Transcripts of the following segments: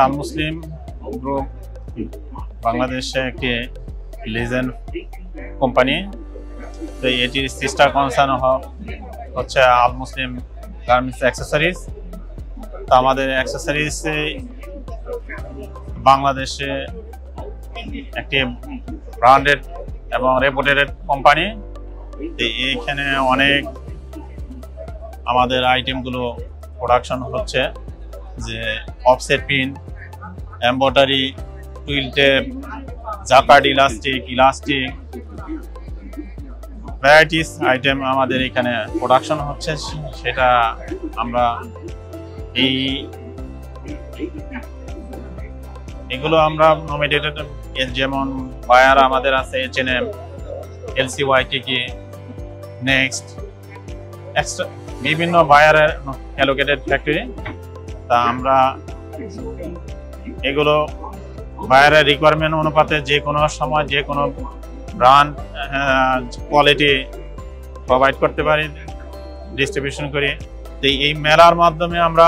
আল মুসলিম group বাংলাদেশে একটি legend company. তো এটির সিস্টার কনসার্ন হচ্ছে আল মুসলিম গার্মেন্টস অ্যাক্সেসরিজ। তো আমাদের অ্যাক্সেসরিজ বাংলাদেশে একটি ব্র্যান্ডেড এবং রেপুটেড কোম্পানি। এইখানে অনেক আমাদের আইটেমগুলো প্রোডাকশন হচ্ছে, যে offset pin, embroidery, twill tape, jacquard elastic, varieties item আমাদের এখানে প্রোডাকশন হচ্ছে। সেটা আমরা এগুলো আমরা নমিনেটেড, যেমন বায়ার আমাদের আছে H&M, LCYTK, নেক্সট, এক্সট্রা বিভিন্ন বায়ারের অ্যালোকেটেড ফ্যাক্টরি। তা আমরা এগুলো বায়ারের রিকোয়ারমেন্ট অনুপাতে যে কোনো সময় যে কোনো ব্র্যান্ড কোয়ালিটি প্রোভাইড করতে পারি, ডিস্ট্রিবিউশন করি। তো এই মেলার মাধ্যমে আমরা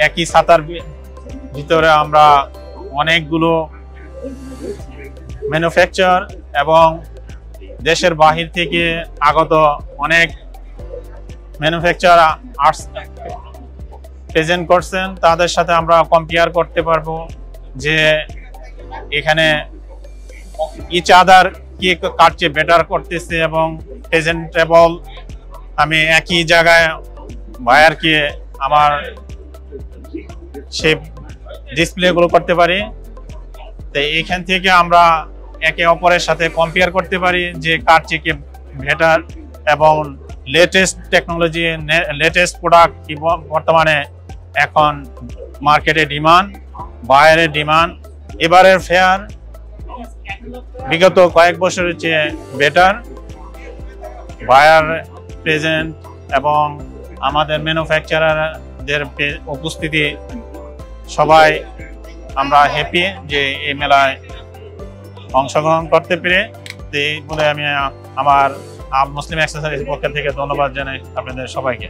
একই ছাতার ভিতরে আমরা অনেকগুলো ম্যানুফ্যাকচার এবং দেশের বাহির থেকে আগত অনেক ম্যানুফ্যাকচার আর্টস প্রেজেন্ট করছেন। তাদের সাথে আমরা কম্পেয়ার করতে পারবো যে এখানে ইচ আদার কি কার চেয়ে বেটার করতেছে, এবং প্রেজেন্টেবল আমি একই জায়গায় বায়ারকে আমার সেই ডিসপ্লেগুলো করতে পারি। তো এইখান থেকে আমরা একে অপরের সাথে কম্পেয়ার করতে পারি যে কার চেয়ে বেটার, এবং লেটেস্ট টেকনোলজি, লেটেস্ট প্রোডাক্ট কি বর্তমানে এখন মার্কেটে ডিমান্ড, বায়ারের ডিমান্ড। এবারের ফেয়ার বিগত কয়েক বছরের চেয়ে বেটার, বায়ার প্রেজেন্ট এবং আমাদের ম্যানুফ্যাকচারারদের উপস্থিতি, সবাই আমরা হ্যাপি যে এই মেলায় অংশগ্রহণ করতে পেরে। এই বলে আমি আমার মুসলিম অ্যাক্সেসরিজ পক্ষ থেকে ধন্যবাদ জানাই আপনাদের সবাইকে।